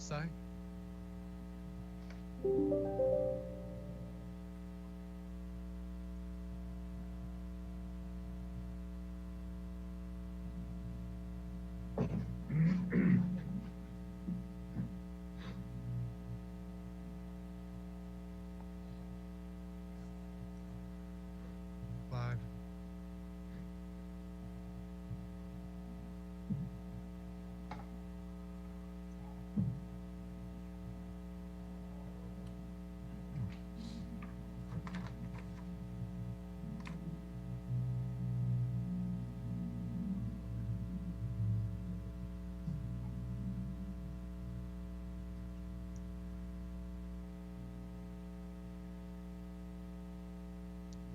say? Five.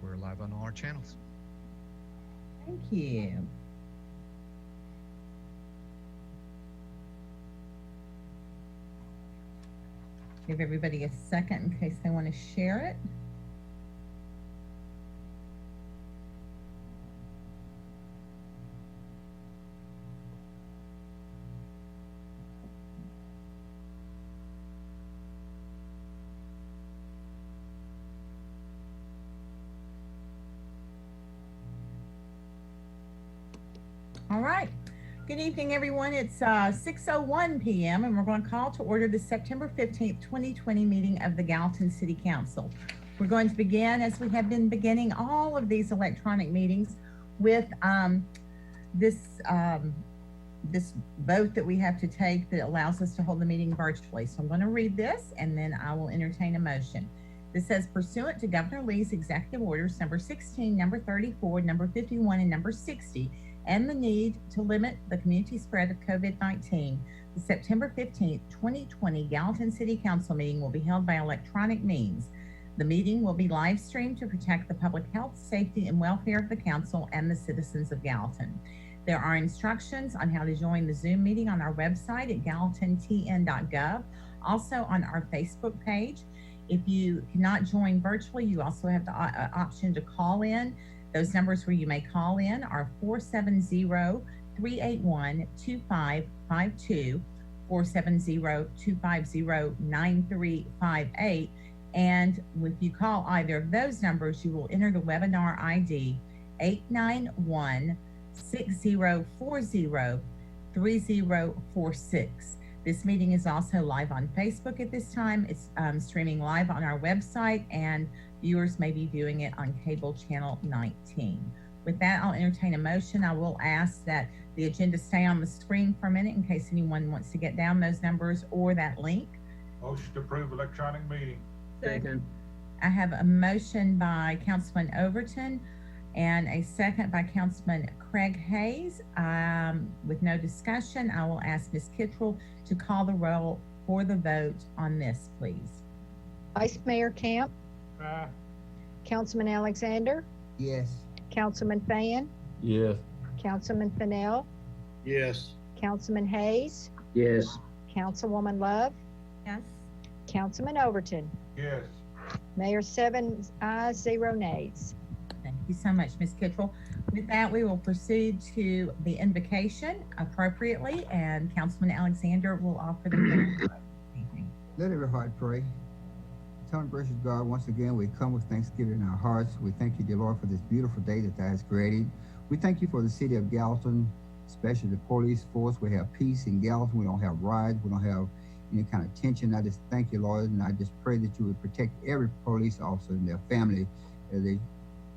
We're live on all our channels. Thank you. Give everybody a second in case they want to share it. All right. Good evening, everyone. It's 6:01 p.m. and we're going to call to order the September 15th, 2020 meeting of the Gallatin City Council. We're going to begin, as we have been beginning all of these electronic meetings, with this vote that we have to take that allows us to hold the meeting virtually. So I'm going to read this and then I will entertain a motion. This says, pursuant to Governor Lee's executive orders number 16, number 34, number 51, and number 60, and the need to limit the community spread of COVID-19, the September 15th, 2020 Gallatin City Council meeting will be held by electronic means. The meeting will be live streamed to protect the public health, safety, and welfare of the council and the citizens of Gallatin. There are instructions on how to join the Zoom meeting on our website at gallatintn.gov, also on our Facebook page. If you cannot join virtually, you also have the option to call in. Those numbers where you may call in are 470-381-2552, 470-250-9358. And if you call either of those numbers, you will enter the webinar ID 891-6040-3046. This meeting is also live on Facebook at this time. It's streaming live on our website, and viewers may be viewing it on cable channel 19. With that, I'll entertain a motion. I will ask that the agenda stay on the screen for a minute in case anyone wants to get down those numbers or that link. Motion to approve electronic meeting. Second. I have a motion by Councilman Overton and a second by Councilman Craig Hayes. With no discussion, I will ask Ms. Kittrell to call the roll for the vote on this, please. Vice Mayor Camp, Aye. Councilman Alexander, Yes. Councilman Fan, Yes. Councilman Fennell, Yes. Councilman Hayes, Yes. Councilwoman Love, Yes. Councilman Overton. Yes. Mayor, 7 ayes, 0 nays. Thank you so much, Ms. Kittrell. With that, we will proceed to the invocation appropriately, and Councilman Alexander will offer the prayer. Let every heart pray. Eternal gracious God, once again, we come with thanksgiving in our hearts. We thank you, dear Lord, for this beautiful day that Thou hast created. We thank you for the city of Gallatin, especially the police force. We have peace in Gallatin. We don't have riots. We don't have any kind of tension. I just thank you, Lord, and I just pray that you would protect every police officer and their family as they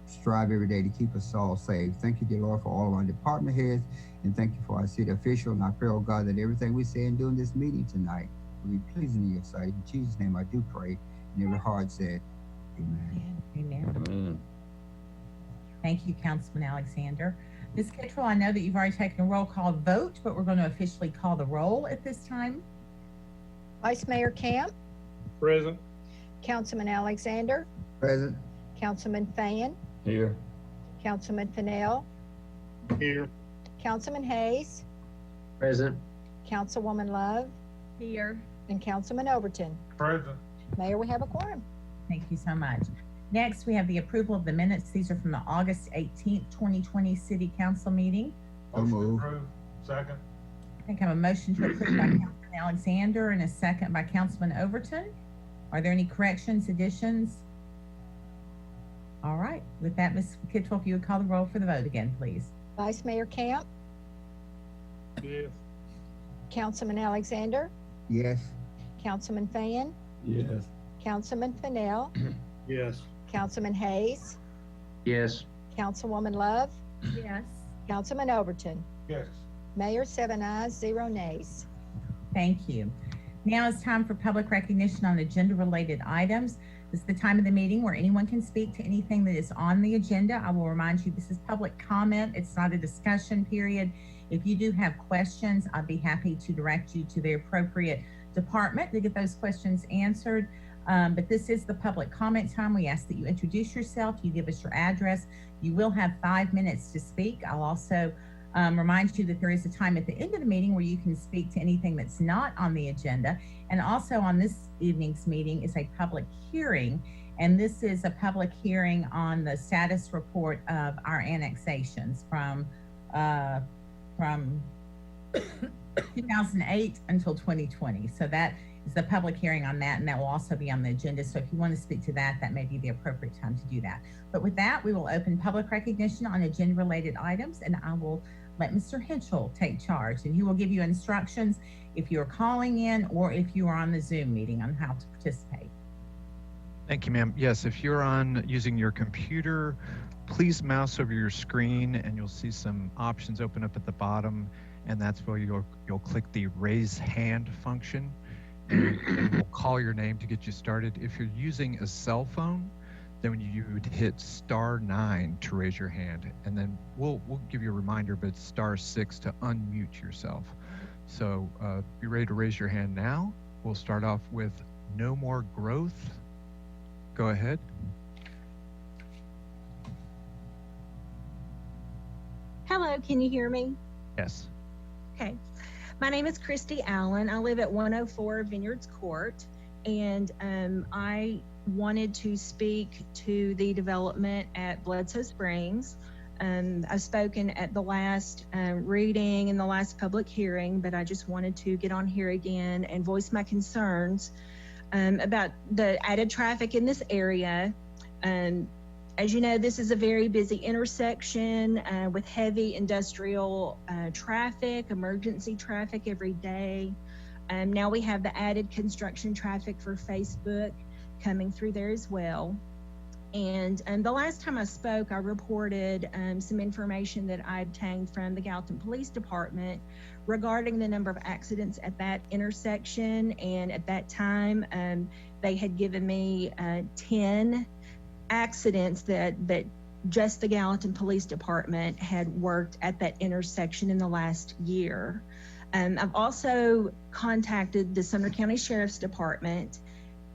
strive every day to keep us all safe. Thank you, dear Lord, for all of our department heads, and thank you for our city officials. And I pray, oh God, that everything we say and do in this meeting tonight will be pleasing in your sight. In Jesus' name I do pray, and every heart said, amen. Amen. Amen. Thank you, Councilman Alexander. Ms. Kittrell, I know that you've already taken a roll call vote, but we're going to officially call the roll at this time. Vice Mayor Camp, Present. Councilman Alexander, Present. Councilman Fan, Here. Councilman Fennell, Here. Councilman Hayes, Present. Councilwoman Love, Here. and Councilman Overton. Present. Mayor, we have a quorum. Thank you so much. Next, we have the approval of the minutes. These are from the August 18th, 2020 City Council meeting. So Motion moved. approved. Second. I think I have a motion to approve by Councilman Alexander and a second by Councilman Overton. Are there any corrections, additions? All right, with that, Ms. Kitchell, if you would call the roll for the vote again, please. Vice Mayor Camp, Yes. Councilman Alexander, Yes. Councilman Fan, Yes. Councilman Fennell, Yes. Councilman Hayes, Yes. Councilwoman Love, Yes. Councilman Overton. Yes. Mayor, 7 ayes, 0 nays. Thank you. Now it's time for public recognition on agenda-related items. This is the time of the meeting where anyone can speak to anything that is on the agenda. I will remind you, this is public comment. It's not a discussion period. If you do have questions, I'd be happy to direct you to the appropriate department to get those questions answered. But this is the public comment time. We ask that you introduce yourself, you give us your address. You will have 5 minutes to speak. I'll also remind you that there is a time at the end of the meeting where you can speak to anything that's not on the agenda. And also on this evening's meeting is a public hearing. And this is a public hearing on the status report of our annexations from 2008 until 2020. So that is the public hearing on that, and that will also be on the agenda. So if you want to speak to that, that may be the appropriate time to do that. But with that, we will open public recognition on agenda-related items, and I will let Mr. Henschel take charge, and he will give you instructions if you're calling in or if you are on the Zoom meeting on how to participate. Thank you, ma'am. Yes, if you're on using your computer, please mouse over your screen and you'll see some options open up at the bottom, and that's where you'll click the raise hand function, and we'll call your name to get you started. If you're using a cell phone, then you would hit *9 to raise your hand, and then we'll give you a reminder, but it's *6 to unmute yourself. So be ready to raise your hand now. We'll start off with No More Growth. Go ahead. Hello, can you hear me? Yes. Okay. My name is Christy Allen. I live at 104 Vineyards Court, and I wanted to speak to the development at Bledsoe Springs. I've spoken at the last reading and the last public hearing, but I just wanted to get on here again and voice my concerns about the added traffic in this area. As you know, this is a very busy intersection with heavy industrial traffic, emergency traffic every day. Now we have the added construction traffic for Facebook coming through there as well. And the last time I spoke, I reported some information that I obtained from the Gallatin Police Department regarding the number of accidents at that intersection. And at that time, they had given me 10 accidents that just the Gallatin Police Department had worked at that intersection in the last year. I've also contacted the Sumner County Sheriff's Department,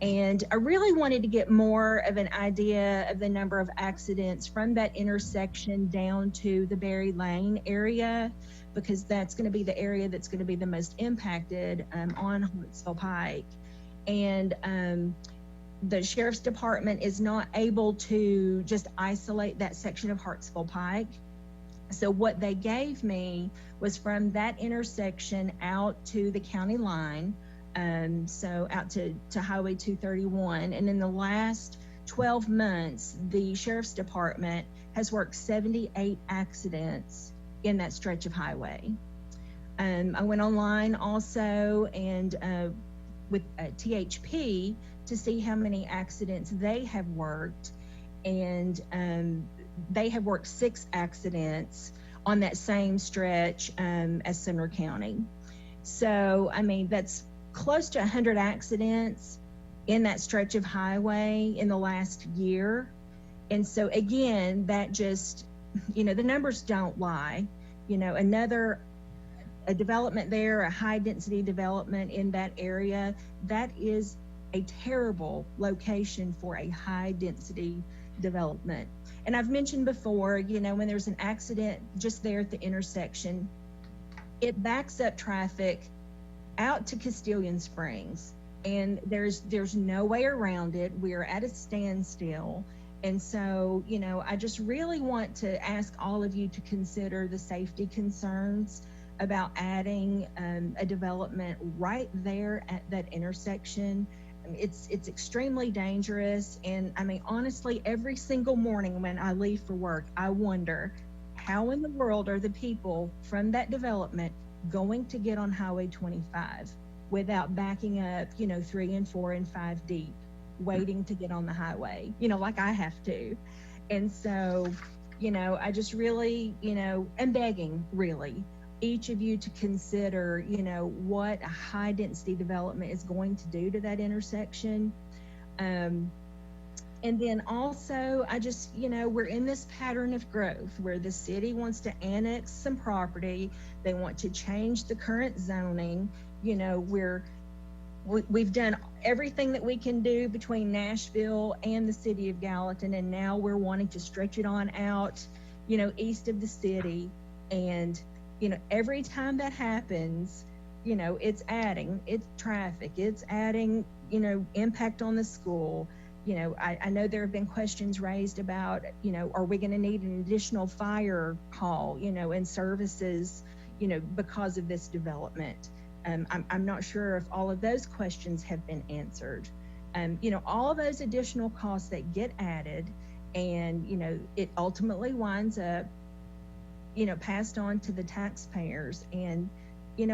and I really wanted to get more of an idea of the number of accidents from that intersection down to the Berry Lane area, because that's going to be the area that's going to be the most impacted on Hartsville Pike. And the Sheriff's Department is not able to just isolate that section of Hartsville Pike. So what they gave me was from that intersection out to the county line, so out to Highway 231. And in the last 12 months, the Sheriff's Department has worked 78 accidents in that stretch of highway. I went online also and with THP to see how many accidents they have worked, and they have worked 6 accidents on that same stretch as Sumner County. So, I mean, that's close to 100 accidents in that stretch of highway in the last year. And so again, that just, you know, the numbers don't lie. You know, a development there, a high density development in that area, that is a terrible location for a high density development. And I've mentioned before, you know, when there's an accident just there at the intersection, it backs up traffic out to Castilian Springs, and there's no way around it. We're at a standstill. And so, you know, I just really want to ask all of you to consider the safety concerns about adding a development right there at that intersection. I mean, it's extremely dangerous, and I mean, honestly, every single morning when I leave for work, I wonder how in the world are the people from that development going to get on Highway 25 without backing up, 3 and 4 and 5 deep, waiting to get on the highway, like I have to. And so, I just really, am begging really each of you to consider, what a high density development is going to do to that intersection. And then also, I just, we're in this pattern of growth where the city wants to annex some property. They want to change the current zoning. We've done everything that we can do between Nashville and the city of Gallatin, and now we're wanting to stretch it on out, east of the city. And, every time that happens, it's adding, it's traffic, it's adding, impact on the school. I know there have been questions raised about, are we going to need an additional fire hall, and services, because of this development? I'm not sure if all of those questions have been answered. All of those additional costs that get added, and, it ultimately winds up, passed on to the taxpayers. And,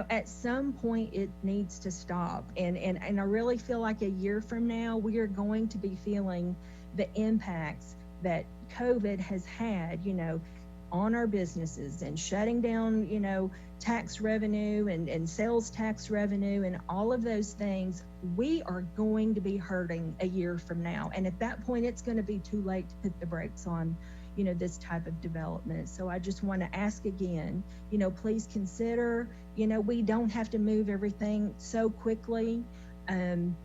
at some point it needs to stop. And I really feel like a year from now, we are going to be feeling the impacts that COVID has had, on our businesses, and shutting down, tax revenue and sales tax revenue and all of those things. We are going to be hurting a year from now. And at that point, it's going to be too late to put the brakes on, this type of development. So I just want to ask again, please consider, we don't have to move everything so quickly, and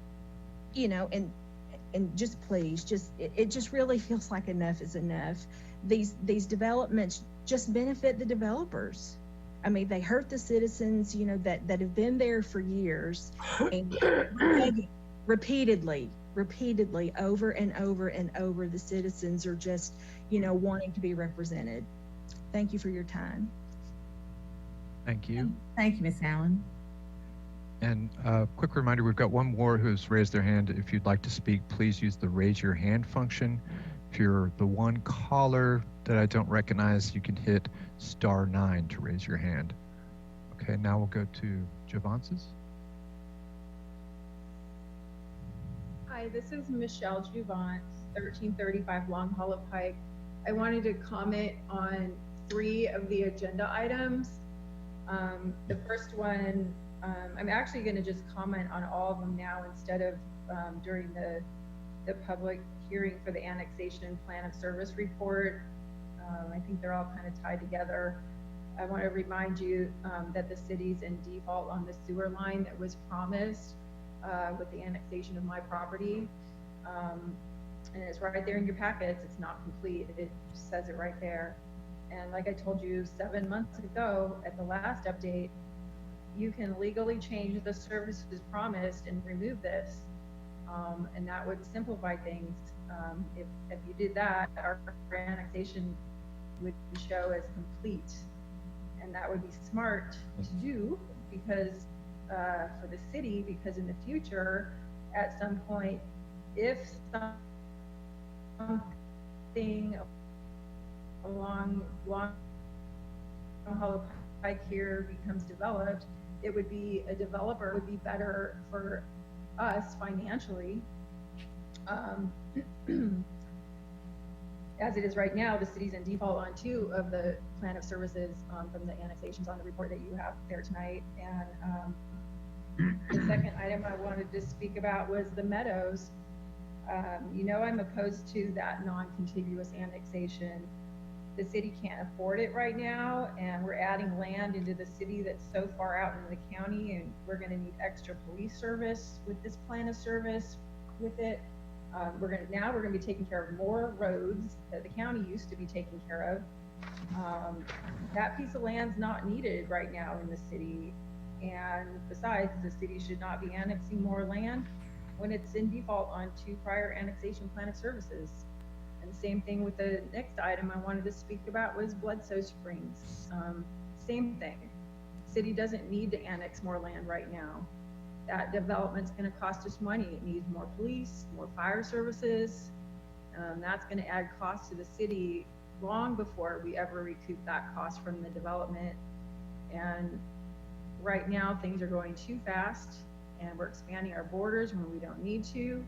just please, it just really feels like enough is enough. These developments just benefit the developers. I mean, they hurt the citizens, that have been there for years, and repeatedly, over and over and over, the citizens are just, wanting to be represented. Thank you for your time. Thank you. Thank you, Ms. Allen. And quick reminder, we've got one more who's raised their hand. If you'd like to speak, please use the raise your hand function. If you're the one caller that I don't recognize, you can hit *9 to raise your hand. Okay, now we'll go to Javances. Hi, this is Michelle Juvant, 1335 Long Hollow Pike. I wanted to comment on 3 of the agenda items. The first one, I'm actually going to just comment on all of them now instead of during the public hearing for the annexation plan of service report. I think they're all kind of tied together. I want to remind you that the city's in default on the sewer line that was promised with the annexation of my property. And it's right there in your packets. It's not complete. It says it right there. And like I told you 7 months ago at the last update, you can legally change the services promised and remove this. And that would simplify things. If you did that, our annexation would show as complete. And that would be smart to do because for the city, because in the future, at some point, if something along Long Hollow Pike here becomes developed, it would be a developer would be better for us financially. As it is right now, the city's in default on 2 of the plan of services from the annexations on the report that you have there tonight. And the second item I wanted to speak about was the meadows. I'm opposed to that non-contiguous annexation. The city can't afford it right now, and we're adding land into the city that's so far out in the county, and we're going to need extra police service with this plan of service with it. We're going to be taking care of more roads that the county used to be taking care of. That piece of land's not needed right now in the city. And besides, the city should not be annexing more land when it's in default on 2 prior annexation plan of services. And the same thing with the next item I wanted to speak about was Bledsoe Springs. Same thing. City doesn't need to annex more land right now. That development's gonna cost us money. It needs more police, more fire services. That's gonna add cost to the city long before we ever recoup that cost from the development. And right now, things are going too fast and we're expanding our borders when we don't need to.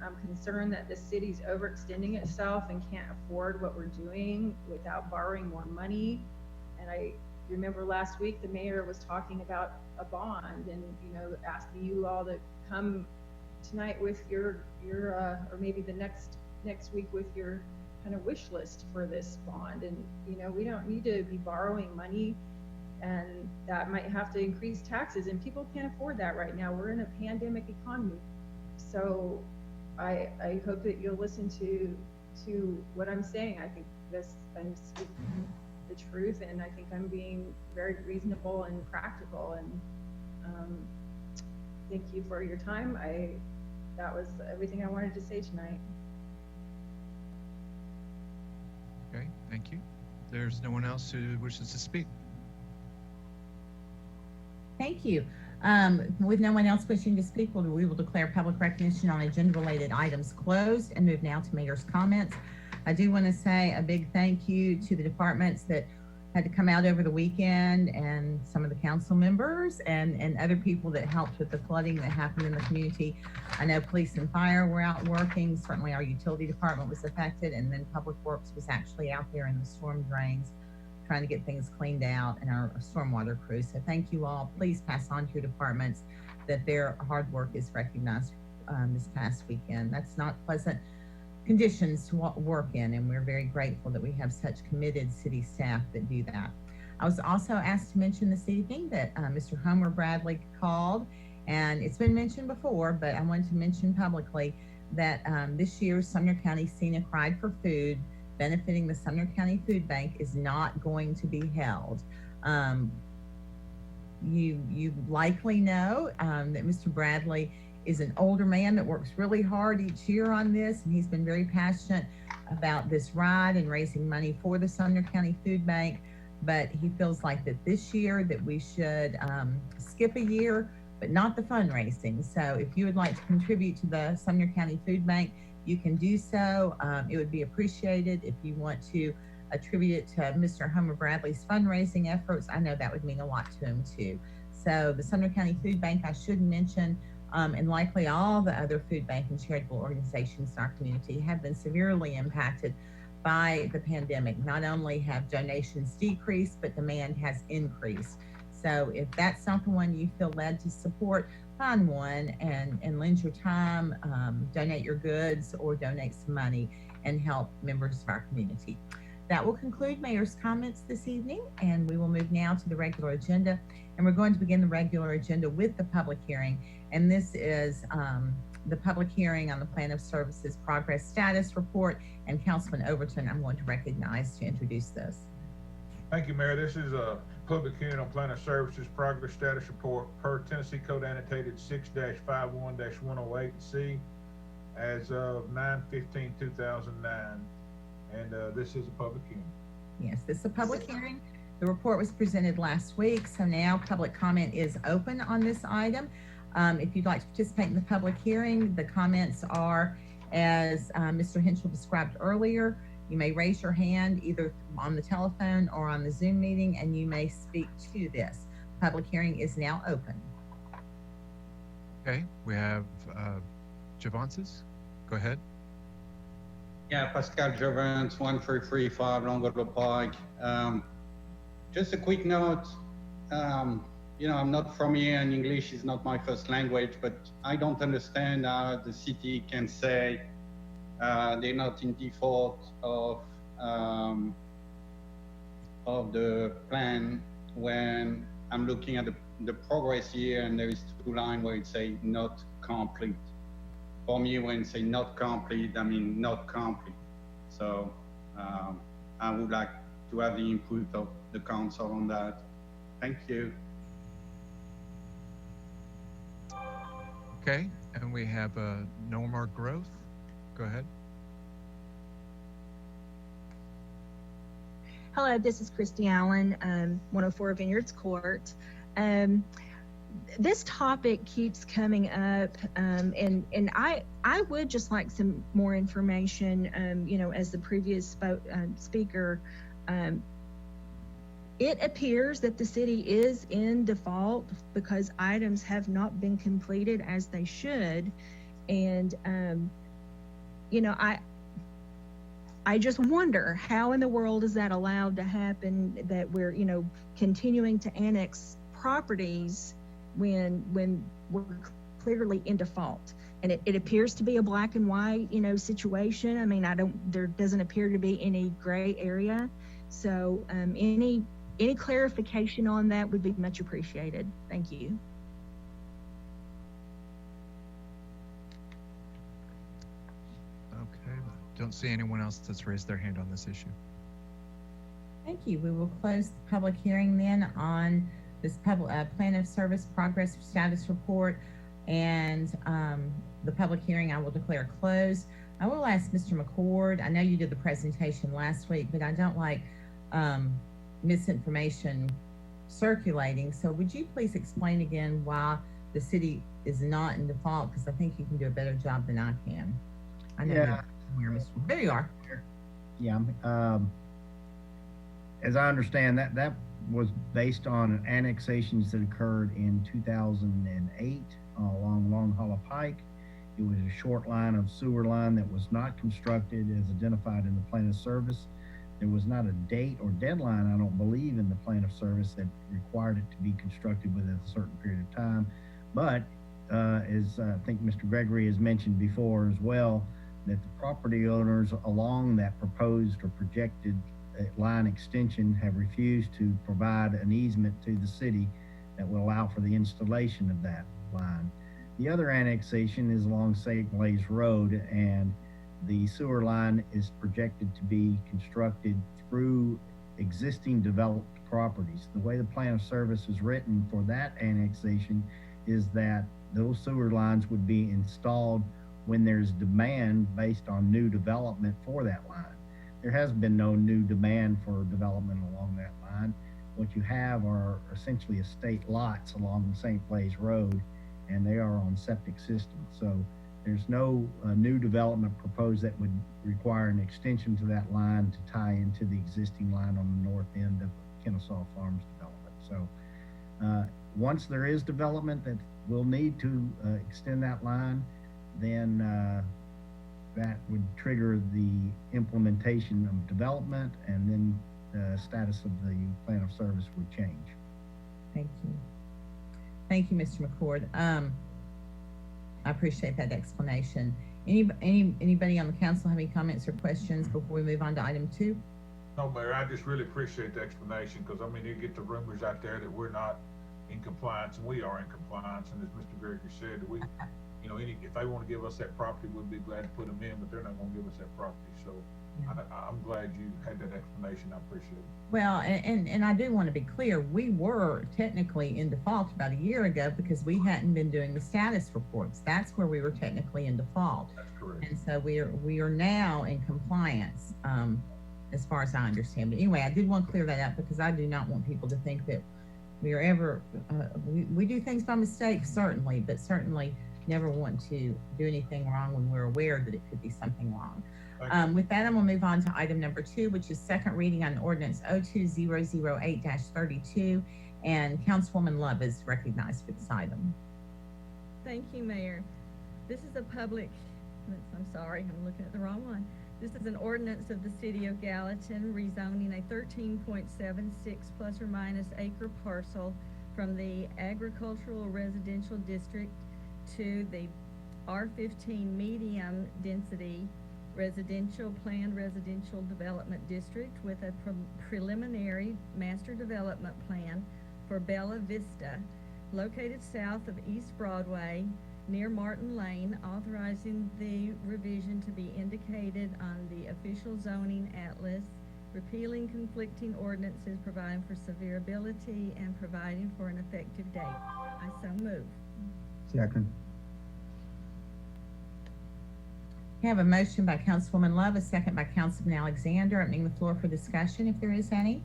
I'm concerned that the city's overextending itself and can't afford what we're doing without borrowing more money. And I remember last week, the mayor was talking about a bond and, asking you all to come tonight with your or maybe the next week with your kind of wish list for this bond. And, we don't need to be borrowing money, and that might have to increase taxes, and people can't afford that right now. We're in a pandemic economy. So I hope that you'll listen to what I'm saying. I think I'm speaking the truth, and I think I'm being very reasonable and practical. And thank you for your time. That was everything I wanted to say tonight. Okay, thank you. There's no one else who wishes to speak. Thank you. With no one else wishing to speak, we will declare public recognition on agenda-related items closed and move now to mayor's comments. I do want to say a big thank you to the departments that had to come out over the weekend, and some of the council members and other people that helped with the flooding that happened in the community. I know police and fire were out working. Certainly our utility department was affected, and then public works was actually out there in the storm drains trying to get things cleaned out, and our stormwater crew. So thank you all. Please pass on to your departments that their hard work is recognized this past weekend. That's not pleasant conditions to work in, and we're very grateful that we have such committed city staff that do that. I was also asked to mention this evening that Mr. Homer Bradley called, and it's been mentioned before, but I wanted to mention publicly that this year's Sumner County Scenic Ride for Food benefiting the Sumner County Food Bank is not going to be held. You likely know that Mr. Bradley is an older man that works really hard each year on this, and he's been very passionate about this ride and raising money for the Sumner County Food Bank. But he feels like that this year that we should skip a year, but not the fundraising. So if you would like to contribute to the Sumner County Food Bank, you can do so. It would be appreciated. If you want to attribute it to Mr. Homer Bradley's fundraising efforts, I know that would mean a lot to him too. So the Sumner County Food Bank, I should mention, and likely all the other food bank and charitable organizations in our community have been severely impacted by the pandemic. Not only have donations decreased, but demand has increased. So if that's not the one you feel led to support, find one and lend your time, donate your goods, or donate some money and help members of our community. That will conclude Mayor's comments this evening, and we will move now to the regular agenda. And we're going to begin the regular agenda with the public hearing. And this is the public hearing on the Plan of Services Progress Status Report. And Councilman Overton, I'm going to recognize to introduce this. Thank you, Mayor. This is a public hearing on Plan of Services Progress Status Report per Tennessee Code Annotated 6-51-108C as of 9/15/2009. And this is a public hearing. Yes, this is a public hearing. The report was presented last week, so now public comment is open on this item. If you'd like to participate in the public hearing, the comments are, as Mr. Henschel described earlier, you may raise your hand either on the telephone or on the Zoom meeting, and you may speak to this. Public hearing is now open. Okay, we have Javances. Go ahead. Yeah, Pascal Jovance, 1335 Longwood Park. Just a quick note. I'm not from here and English is not my first language, but I don't understand how the city can say they're not in default of the plan when I'm looking at the progress here and there is 2 lines where it say not complete. For me, when it say not complete, I mean not complete. So I would like to have the input of the council on that. Thank you. Okay, and we have Norma Growth. Go ahead. Hello, this is Christy Allen, 104 Vineyards Court. This topic keeps coming up, and I would just like some more information. You know, as the previous speaker, it appears that the city is in default because items have not been completed as they should, and you know, I just wonder how in the world is that allowed to happen, that we're, you know, continuing to annex properties when we're clearly in default. And it appears to be a black and white, you know, situation. I mean, there doesn't appear to be any gray area. So any clarification on that would be much appreciated. Thank you. Okay, don't see anyone else that's raised their hand on this issue. Thank you. We will close the public hearing then on this plan of service progress status report, and the public hearing I will declare closed. I will ask Mr. McCord, I know you did the presentation last week, but I don't like misinformation circulating. So would you please explain again why the city is not in default? Because I think you can do a better job than I can. I know you're Mr. There you are. Yeah. As I understand, that was based on annexations that occurred in 2008 along Long Hollow Pike. It was a short line of sewer line that was not constructed as identified in the plan of service. There was not a date or deadline, I don't believe, in the plan of service that required it to be constructed within a certain period of time. But as I think Mr. Gregory has mentioned before as well, that the property owners along that proposed or projected line extension have refused to provide an easement to the city that will allow for the installation of that line. The other annexation is along St. Blaise Road, and the sewer line is projected to be constructed through existing developed properties. The way the plan of service is written for that annexation is that those sewer lines would be installed when there's demand based on new development for that line. There has been no new demand for development along that line. What you have are essentially estate lots along the St. Blaise Road, and they are on septic systems. So there's no new development proposed that would require an extension to that line to tie into the existing line on the north end of Kennesaw Farms development. So once there is development that will need to extend that line, then that would trigger the implementation of development, and then the status of the plan of service would change. Thank you. Thank you, Mr. McCord. I appreciate that explanation. Anybody on the council have any comments or questions before we move on to item 2? No, Mayor, I just really appreciate the explanation, because I mean, you get the rumors out there that we're not in compliance, and we are in compliance. And as Mr. Gregory said, we, you know, if they want to give us that property, we'd be glad to put them in, but they're not going to give us that property. So I'm glad you had that explanation. I appreciate it. Well, and I do want to be clear, we were technically in default about a year ago because we hadn't been doing the status reports. That's where we were technically in default. That's correct. And so we are now in compliance, as far as I understand. But anyway, I did want to clear that up because I do not want people to think that we are ever, we do things by mistake, certainly, but certainly never want to do anything wrong when we're aware that it could be something wrong. With that, I'm going to move on to item number 2, which is second reading on ordinance 02008-32, and Councilwoman Love is recognized for this item. Thank you, Mayor. This is a public, I'm sorry, I'm looking at the wrong one. This is an ordinance of the City of Gallatin rezoning a 13.76 plus or minus acre parcel from the agricultural residential district to the R15 medium density planned residential development district with a preliminary master development plan for Bella Vista, located south of East Broadway near Martin Lane, authorizing the revision to be indicated on the official zoning atlas, repealing conflicting ordinances, providing for severability, and providing for an effective date. I so move. Second. Okay, I have a motion by Councilwoman Love, a second by Councilman Alexander. Opening the floor for discussion, if there is any.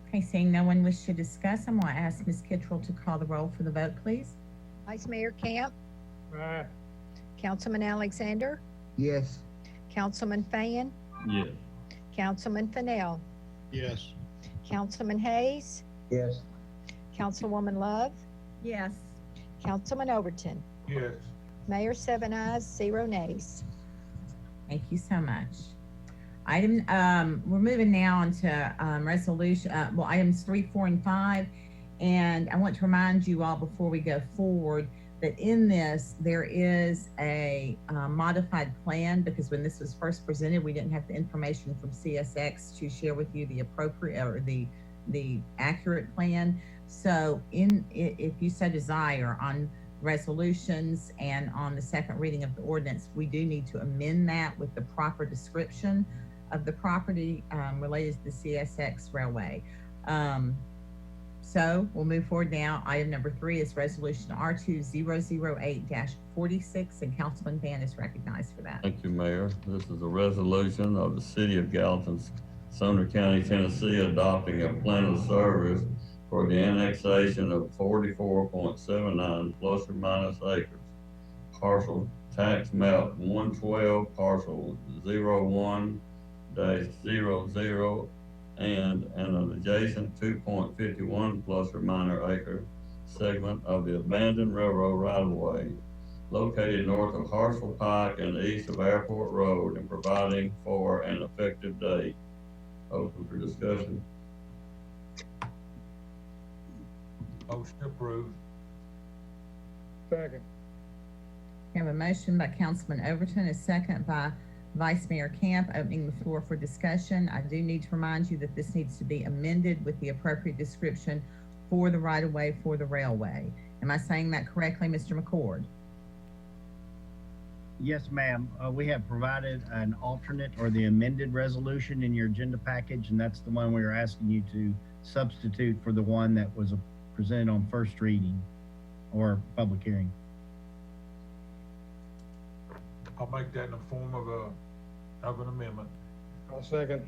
Okay, seeing no one wish to discuss, I'm going to ask Ms. Kittrell to call the roll for the vote, please. Vice Mayor Camp, Aye. Councilman Alexander, Yes. Councilman Fan, Yes. Councilman Fennell, Yes. Councilman Hayes, Yes. Councilwoman Love, Yes. Councilman Overton. Yes. Mayor, 7 ayes, 0 nays. Thank you so much. We're moving now on to items 3, 4, and 5. And I want to remind you all before we go forward that in this, there is a modified plan, because when this was first presented, we didn't have the information from CSX to share with you the appropriate or the accurate plan. So if you so desire, on resolutions and on the second reading of the ordinance, we do need to amend that with the proper description of the property related to the CSX railway. So we'll move forward now. Item number 3 is resolution R2008-46, and Councilman Van is recognized for that. Thank you, Mayor. This is a resolution of the City of Gallatin, Sumner County, Tennessee, adopting a plan of service for the annexation of 44.79 plus or minus acres. Parcel tax map 112, parcel 01-00, and an adjacent 2.51 plus or minus acre segment of the abandoned railroad right-of-way located north of Hartsville Pike and east of Airport Road, and providing for an effective date. Open for discussion. Motion approved. Second. We have a motion by Councilman Overton, a second by Vice Mayor Camp. Opening the floor for discussion. I do need to remind you that this needs to be amended with the appropriate description for the right-of-way for the railway. Am I saying that correctly, Mr. McCord? Yes, ma'am. We have provided an alternate or the amended resolution in your agenda package, and that's the one we are asking you to substitute for the one that was presented on first reading or public hearing. I'll make that in the form of an amendment. I'll second.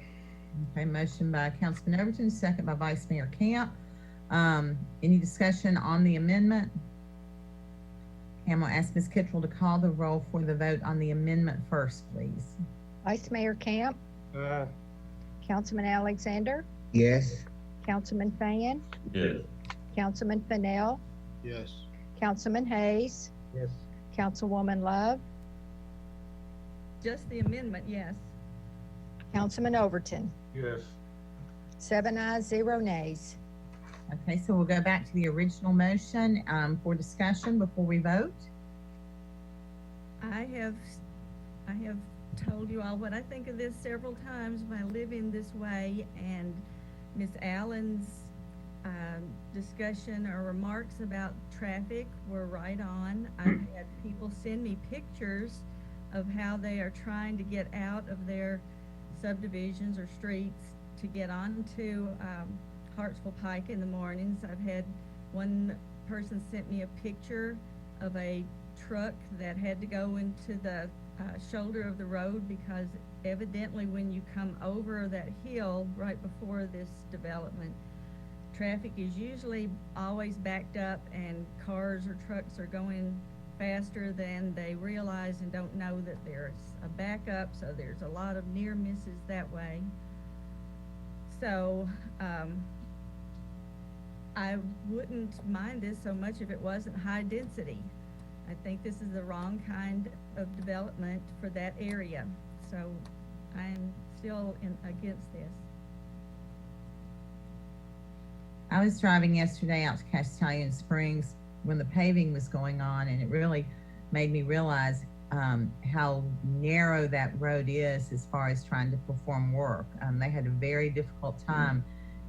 Okay, motion by Councilman Overton, second by Vice Mayor Camp. Any discussion on the amendment? Okay, I'm going to ask Ms. Kittrell to call the roll for the vote on the amendment first, please. Vice Mayor Camp, Aye. Councilman Alexander, Yes. Councilman Fan, Yes. Councilman Fennell, Yes. Councilman Hayes, Yes. Councilwoman Love, Just the amendment, yes. Councilman Overton. Yes. 7 ayes, 0 nays. Okay, so we'll go back to the original motion for discussion before we vote. I have told you all what I think of this several times by living this way, and Ms. Allen's discussion or remarks about traffic were right on. I've had people send me pictures of how they are trying to get out of their subdivisions or streets to get onto Hartsville Pike in the mornings. I've had one person sent me a picture of a truck that had to go into the shoulder of the road because evidently when you come over that hill right before this development, traffic is usually always backed up and cars or trucks are going faster than they realize and don't know that there's a backup, so there's a lot of near misses that way. So I wouldn't mind this so much if it wasn't high density. I think this is the wrong kind of development for that area. So I'm still against this. I was driving yesterday out to Castellan Springs when the paving was going on, and it really made me realize how narrow that road is as far as trying to perform work. They had a very difficult time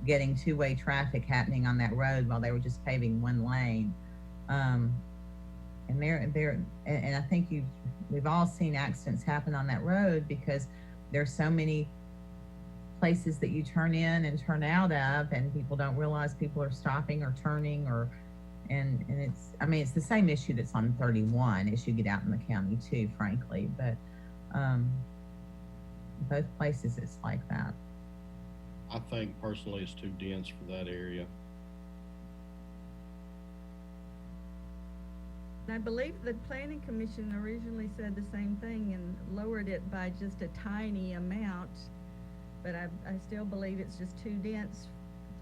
getting two-way traffic happening on that road while they were just paving one lane. And I think we've all seen accidents happen on that road because there's so many places that you turn in and turn out of, and people don't realize people are stopping or turning, And it's, I mean, it's the same issue that's on 31 as you get out in the county too, frankly, but both places it's like that. I think personally it's too dense for that area. I believe the planning commission originally said the same thing and lowered it by just a tiny amount, but I still believe it's just too dense.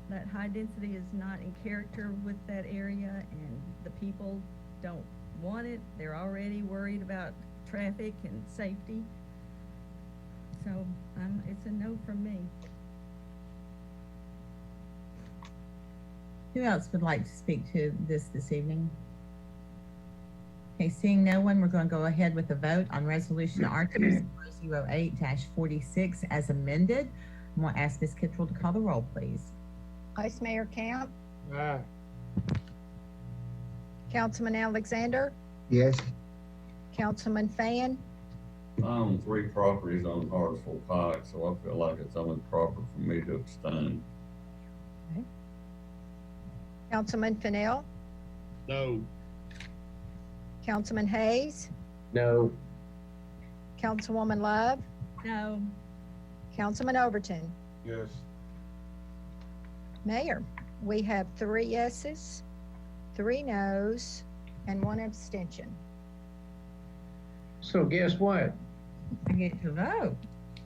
That high density is not in character with that area, and the people don't want it. They're already worried about traffic and safety. So it's a no from me. Who else would like to speak to this evening? Okay, seeing no one, we're going to go ahead with a vote on resolution R2008-46 as amended. I'm going to ask Ms. Kittrell to call the roll, please. Vice Mayor Camp, Aye. Councilman Alexander, Yes. Councilman Fan, I own 3 properties on Hartsville Pike, so I feel like it's only proper for me to abstain. Councilman Fennell, No. Councilman Hayes, No. Councilwoman Love, No. Councilman Overton. Yes. Mayor, we have 3 yeses, 3 noes, and 1 abstention. So guess what? I get to vote.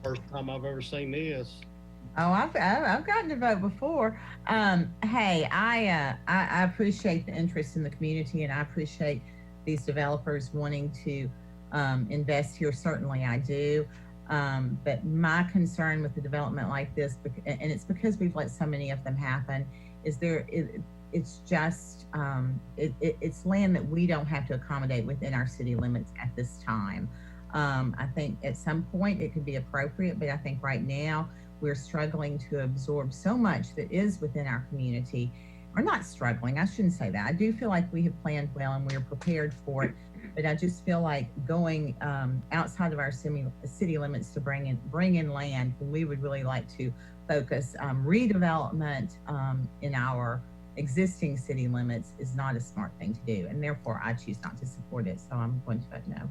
First time I've ever seen this. Oh, I've gotten to vote before. Hey, I appreciate the interest in the community, and I appreciate these developers wanting to invest here. Certainly, I do. But my concern with the development like this, and it's because we've let so many of them happen, is it's just it's land that we don't have to accommodate within our city limits at this time. I think at some point it could be appropriate, but I think right now we're struggling to absorb so much that is within our community. Or not struggling, I shouldn't say that. I do feel like we have planned well and we're prepared for it, but I just feel like going outside of our city limits to bring in land, when we would really like to focus redevelopment in our existing city limits is not a smart thing to do, and therefore I choose not to support it, so I'm going to vote no.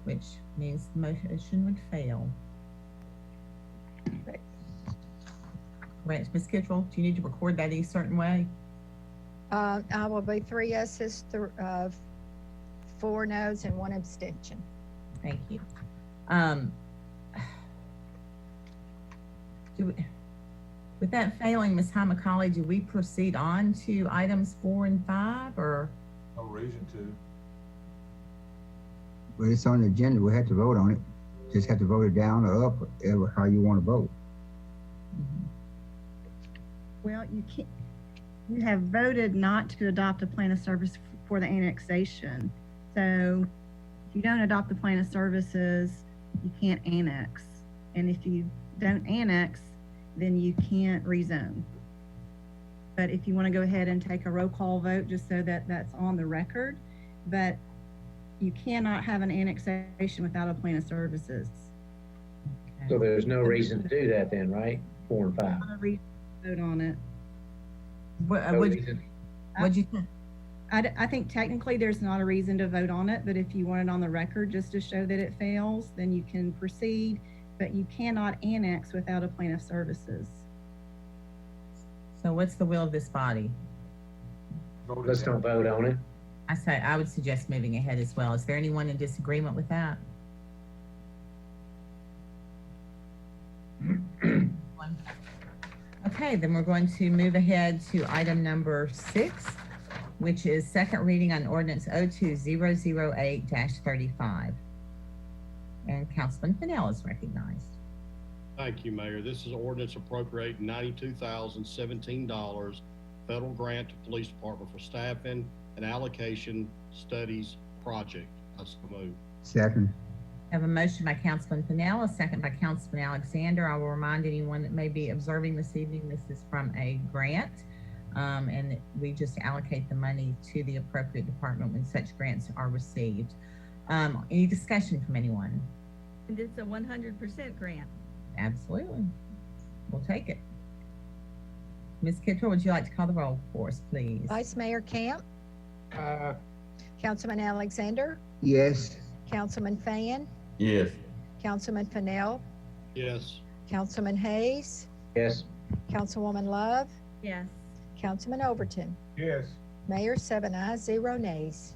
Which means the motion would fail. Right, Ms. Kittrell, do you need to record that a certain way? I will be 3 yeses, 4 noes, and 1 abstention. Thank you. With that failing, Ms. Hamacali, do we proceed on to items 4 and 5, or? No reason to. But it's on the agenda. We have to vote on it. Just have to vote it down or up, how you want to vote. Well, you have voted not to adopt a plan of service for the annexation. So if you don't adopt the plan of services, you can't annex. And if you don't annex, then you can't rezone. But if you want to go ahead and take a roll call vote, just so that that's on the record, but you cannot have an annexation without a plan of services. Okay. So there's no reason to do that then, right? 4 and 5. Not a reason to vote on it. What'd you think? I think technically there's not a reason to vote on it, but if you want it on the record just to show that it fails, then you can proceed, but you cannot annex without a plan of services. So what's the will of this body? Let's don't vote on it. I would suggest moving ahead as well. Is there anyone in disagreement with that? Okay, then we're going to move ahead to item number 6, which is second reading on ordinance 02008-35. And Councilman Fennell is recognized. Thank you, Mayor. This is ordinance appropriating $92,017 federal grant to police department for staffing and allocation studies project. I so move. Second. I have a motion by Councilman Fennell, a second by Councilman Alexander. I will remind anyone that may be observing this evening, this is from a grant, and we just allocate the money to the appropriate department when such grants are received. Any discussion from anyone? And it's a 100% grant. Absolutely. We'll take it. Ms. Kittrell, would you like to call the roll for us, please? Vice Mayor Camp, Aye. Councilman Alexander, Yes. Councilman Fan, Yes. Councilman Fennell, Yes. Councilman Hayes, Yes. Councilwoman Love, Yes. Councilman Overton. Yes. Mayor, 7 ayes, 0 nays.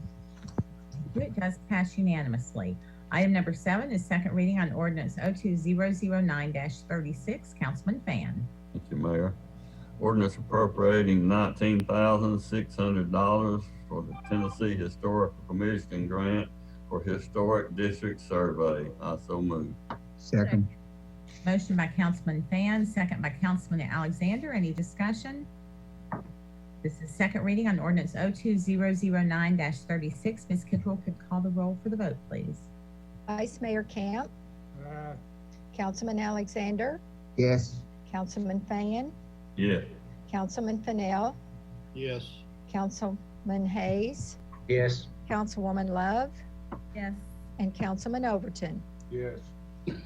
It does pass unanimously. Item number 7 is second reading on ordinance 02009-36. Councilman Fan. Thank you, Mayor. Ordinance appropriating $19,600 for the Tennessee Historical Commission grant for Historic District Survey. I so move. Second. Motion by Councilman Fan, second by Councilman Alexander. Any discussion? This is second reading on ordinance 02009-36. Ms. Kittrell could call the roll for the vote, please. Vice Mayor Camp, Councilman Alexander, Yes. Councilman Fan, Yes. Councilman Fennell, Yes. Councilman Hayes, Yes. Councilwoman Love, Yes. and Councilman Overton. Yes.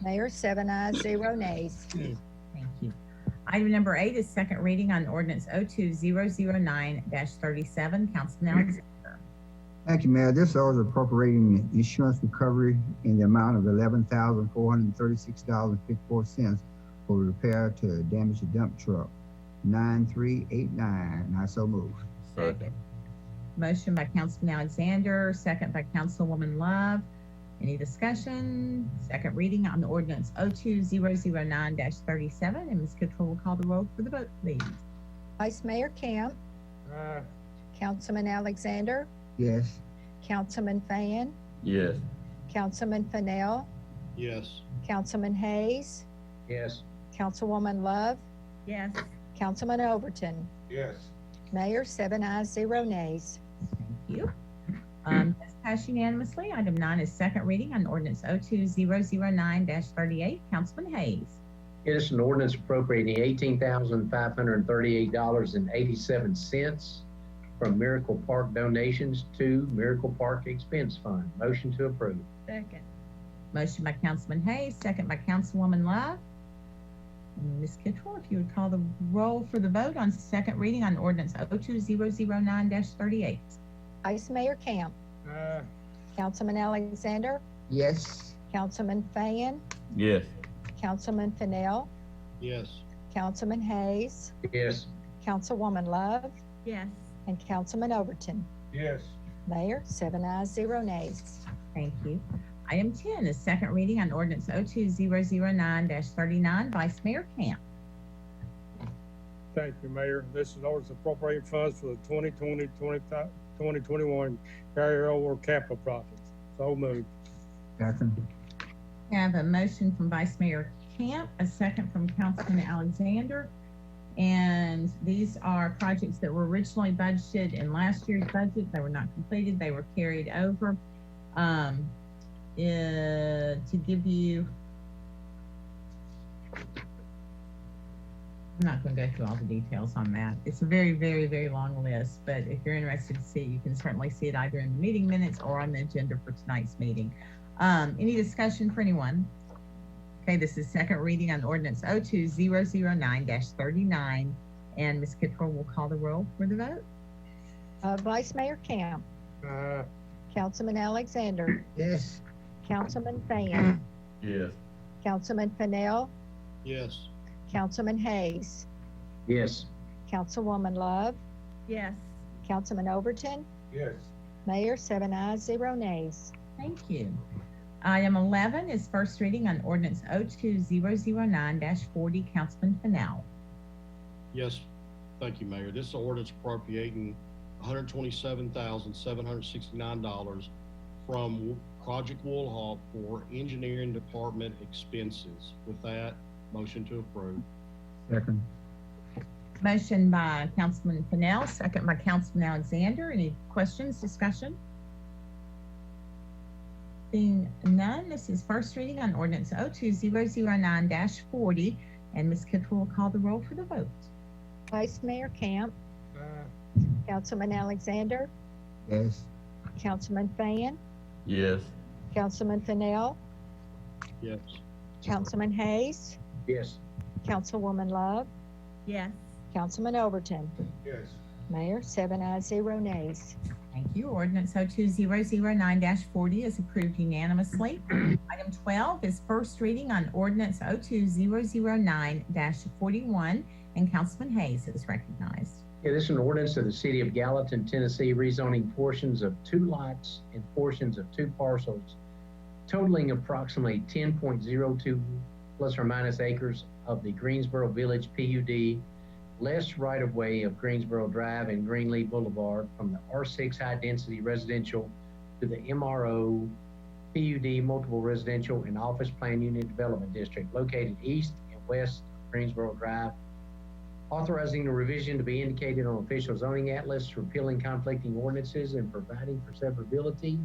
Mayor, 7 ayes, 0 nays. Thank you. Item number 8 is second reading on ordinance 02009-37. Councilman Alexander. Thank you, Mayor. This order is appropriating insurance recovery in the amount of $11,436.54 for repair to a damaged dump truck 9389. I so move. Second. Motion by Councilman Alexander, second by Councilwoman Love. Any discussion? Second reading on the ordinance 02009-37. And Ms. Kittrell will call the roll for the vote, please. Vice Mayor Camp, Councilman Alexander, Yes. Councilman Fan, Yes. Councilman Fennell, Yes. Councilman Hayes, Yes. Councilwoman Love, Yes. Councilman Overton. Yes. Mayor, 7 ayes, 0 nays. Thank you. That's passed unanimously. Item 9 is second reading on ordinance 02009-38. Councilman Hayes. It is an ordinance appropriating $18,538.87 from Miracle Park donations to Miracle Park Expense Fund. Motion to approve. Second. Motion by Councilman Hayes, second by Councilwoman Love. Ms. Kittrell, if you would call the roll for the vote on second reading on ordinance 02009-38. Vice Mayor Camp, Councilman Alexander, Yes. Councilman Fan, Yes. Councilman Fennell, Yes. Councilman Hayes, Yes. Councilwoman Love, Yes. and Councilman Overton. Yes. Mayor, 7 ayes, 0 nays. Thank you. Item 10 is second reading on ordinance 02009-39. Vice Mayor Camp. Thank you, Mayor. This is ordinance appropriating funds for the 2020-2021 carryover capital projects. So moved. Second. We have a motion from Vice Mayor Camp, a second from Councilman Alexander. And these are projects that were originally budgeted in last year's budget. They were not completed. They were carried over. To give you, I'm not going to go through all the details on that. It's a very, very, very long list, but if you're interested to see, you can certainly see it either in the meeting minutes or on the agenda for tonight's meeting. Any discussion for anyone? Okay, this is second reading on ordinance 02009-39, and Ms. Kittrell will call the roll for the vote. Vice Mayor Camp, Councilman Alexander, Yes. Councilman Fan, Yes. Councilman Fennell, Yes. Councilman Hayes, Yes. Councilwoman Love, Yes. Councilman Overton. Yes. Mayor, 7 ayes, 0 nays. Thank you. Item 11 is first reading on ordinance 02009-40. Councilman Fennell. Yes. Thank you, Mayor. This ordinance appropriating $127,769 from Project Woolhawk for engineering department expenses. With that, motion to approve. Second. Motion by Councilman Fennell, second by Councilman Alexander. Any questions, discussion? Seeing none, this is first reading on ordinance 02009-40, and Ms. Kittrell will call the roll for the vote. Vice Mayor Camp, Councilman Alexander, Yes. Councilman Fan, Yes. Councilman Fennell, Yes. Councilman Hayes, Yes. Councilwoman Love, Yes. Councilman Overton. Yes. Mayor, 7 ayes, 0 nays. Thank you. Ordinance 02009-40 is approved unanimously. Item 12 is first reading on ordinance 02009-41, and Councilman Hayes is recognized. Yeah, this is an ordinance of the city of Gallatin, Tennessee, rezoning portions of 2 lots and portions of 2 parcels, totaling approximately 10.02 plus or minus acres of the Greensboro Village PUD, less right-of-way of Greensboro Drive and Greenlee Boulevard from the R6 high-density residential to the MRO PUD multiple residential and office plan unit development district located east and west of Greensboro Drive, authorizing the revision to be indicated on official zoning atlas, repealing conflicting ordinances, and providing for severability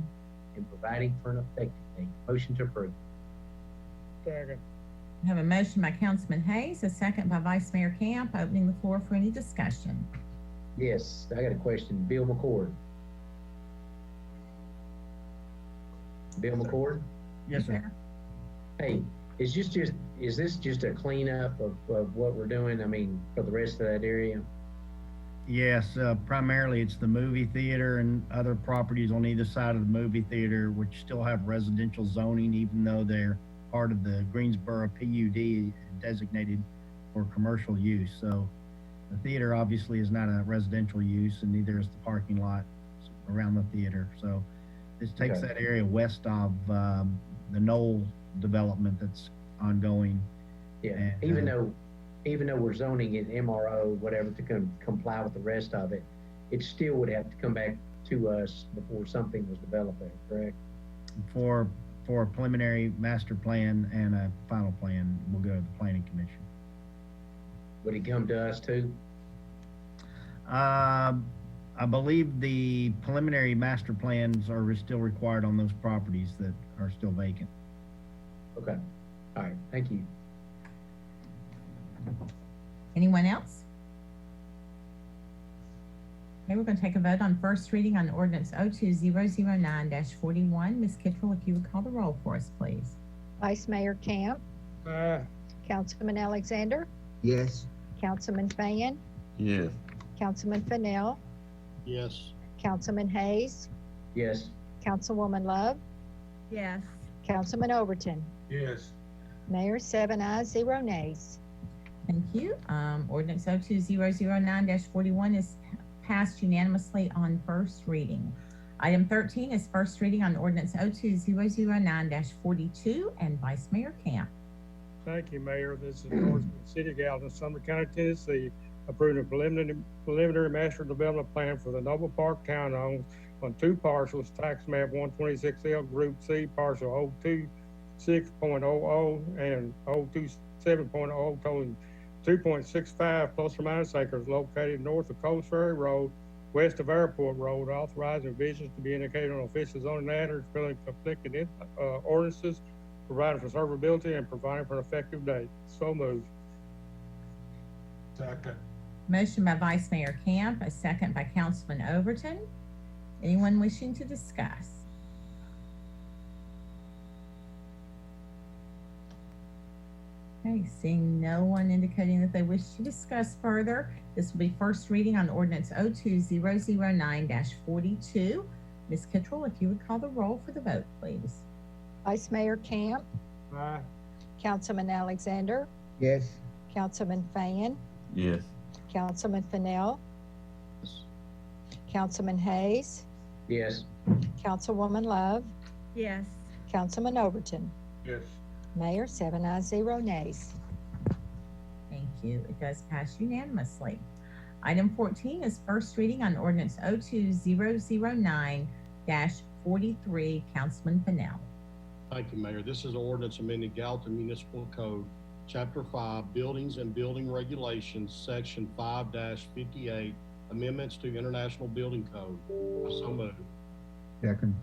and providing for an effective date. Motion to approve. Second. I have a motion by Councilman Hayes, a second by Vice Mayor Camp. Opening the floor for any discussion. Yes, I got a question. Bill McCord. Bill McCord? Yes, sir. Hey, is this just a cleanup of what we're doing? I mean, for the rest of that area? Yes, primarily it's the movie theater and other properties on either side of the movie theater, which still have residential zoning, even though they're part of the Greensboro PUD designated for commercial use. So the theater obviously is not a residential use, and neither is the parking lot around the theater. So this takes that area west of the Knoll development that's ongoing. Yeah, and, even though we're zoning it MRO, whatever, to comply with the rest of it, it still would have to come back to us before something was developed there, correct? For a preliminary master plan and a final plan, we'll go to the planning commission. Would it come to us too? I believe the preliminary master plans are still required on those properties that are still vacant. Okay. All right. Thank you. Anyone else? Okay, we're going to take a vote on first reading on ordinance 02009-41. Ms. Kittrell, if you would call the roll for us, please. Vice Mayor Camp, Councilman Alexander, Yes. Councilman Fan, Yes. Councilman Fennell, Yes. Councilman Hayes, Yes. Councilwoman Love, Yes. Councilman Overton. Yes. Mayor, 7 ayes, 0 nays. Thank you. Ordinance 02009-41 is passed unanimously on first reading. Item 13 is first reading on ordinance 02009-42, and Vice Mayor Camp. Thank you, Mayor. This is an ordinance of the City of Gallatin, Sumner County, Tennessee, approving a preliminary master development plan for the Noble Park Townhomes on 2 parcels, tax map 126L, Group C, parcel 026.00 and 027.00, totaling 2.65 plus or minus acres, located north of Coles Ferry Road, west of Airport Road, authorizing revisions to be indicated on official zoning matters, filling conflicting ordinances, providing for servability, and providing for an effective date. So moved. Second. Motion by Vice Mayor Camp, a second by Councilman Overton. Anyone wishing to discuss? Okay, seeing no one indicating that they wish to discuss further, this will be first reading on ordinance 02009-42. Ms. Kittrell, if you would call the roll for the vote, please. Vice Mayor Camp, Aye. Councilman Alexander, Yes. Councilman Fan, Yes. Councilman Fennell, Councilman Hayes, Yes. Councilwoman Love, Yes. Councilman Overton. Yes. Mayor, 7 ayes, 0 nays. Thank you. It does pass unanimously. Item 14 is first reading on ordinance 02009-43. Councilman Fennell. Thank you, Mayor. This is an ordinance amending Gallatin Municipal Code, Chapter 5, Buildings and Building Regulations, Section 5-58, Amendments to International Building Code. So moved. Second.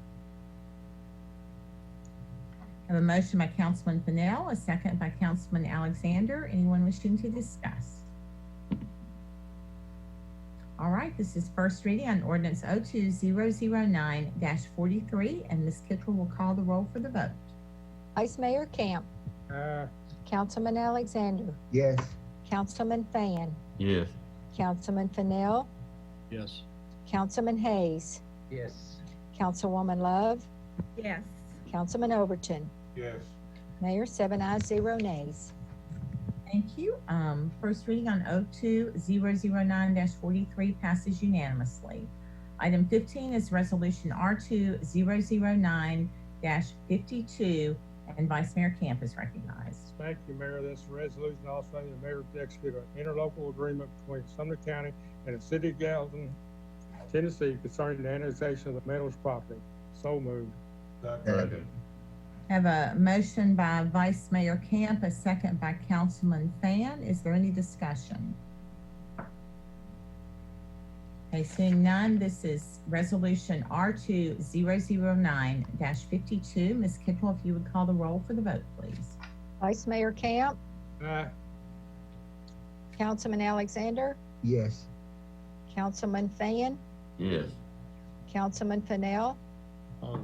I have a motion by Councilman Fennell, a second by Councilman Alexander. Anyone wishing to discuss? All right, this is first reading on ordinance 02009-43, and Ms. Kittrell will call the roll for the vote. Vice Mayor Camp, Aye. Councilman Alexander, Yes. Councilman Fan, Yes. Councilman Fennell, Yes. Councilman Hayes, Yes. Councilwoman Love, Yes. Councilman Overton. Yes. Mayor, 7 ayes, 0 nays. Thank you. First reading on 02-009-43 passes unanimously. Item 15 is resolution R2009-52, and Vice Mayor Camp is recognized. Thank you, Mayor. This resolution authorizing the mayor to execute an interlocal agreement between Sumner County and the city of Gallatin, Tennessee concerning the annexation of the Meadows property. So moved. Second. Have a motion by Vice Mayor Camp, a second by Councilman Fan. Is there any discussion? Okay, seeing none, this is resolution R2009-52. Ms. Kittle, if you would call the roll for the vote, please. Vice Mayor Camp, Aye. Councilman Alexander, Yes. Councilman Fan, Yes. Councilman Fennell, Oh.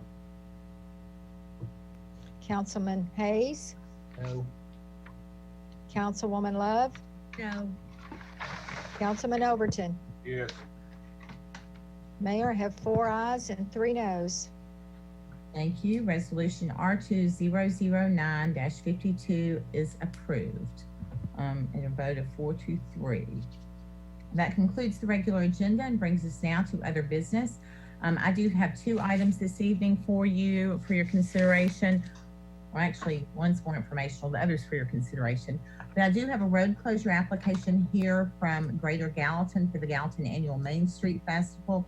Councilman Hayes, No. Councilwoman Love, No. Councilman Overton. Yes. Mayor, I have 4 ayes and 3 noes. Thank you. Resolution R2009-52 is approved in a vote of 4-3. That concludes the regular agenda and brings us now to other business. I do have 2 items this evening for you for your consideration. Well, actually, one's more informational, the other's for your consideration. But I do have a road closure application here from Greater Gallatin for the Gallatin Annual Main Street Festival.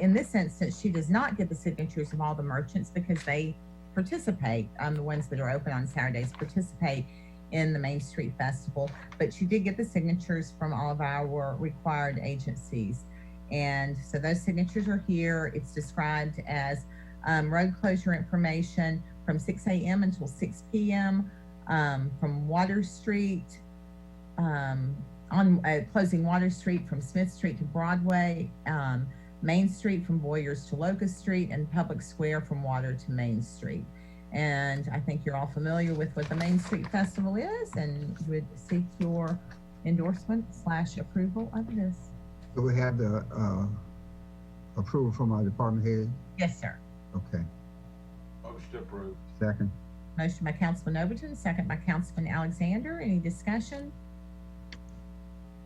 In this instance, she does not get the signatures of all the merchants because they participate, the ones that are open on Saturdays participate in the Main Street Festival, but she did get the signatures from all of our required agencies. And so those signatures are here. It's described as road closure information from 6 a.m. until 6 p.m. From Water Street, closing Water Street from Smith Street to Broadway, Main Street from Boyers to Locust Street, and Public Square from Water to Main Street. And I think you're all familiar with what the Main Street Festival is and would seek your endorsement/approval of this. Do we have the approval from our department head? Yes, sir. Okay. Motion to approve. Second. Motion by Councilman Overton, second by Councilman Alexander. Any discussion?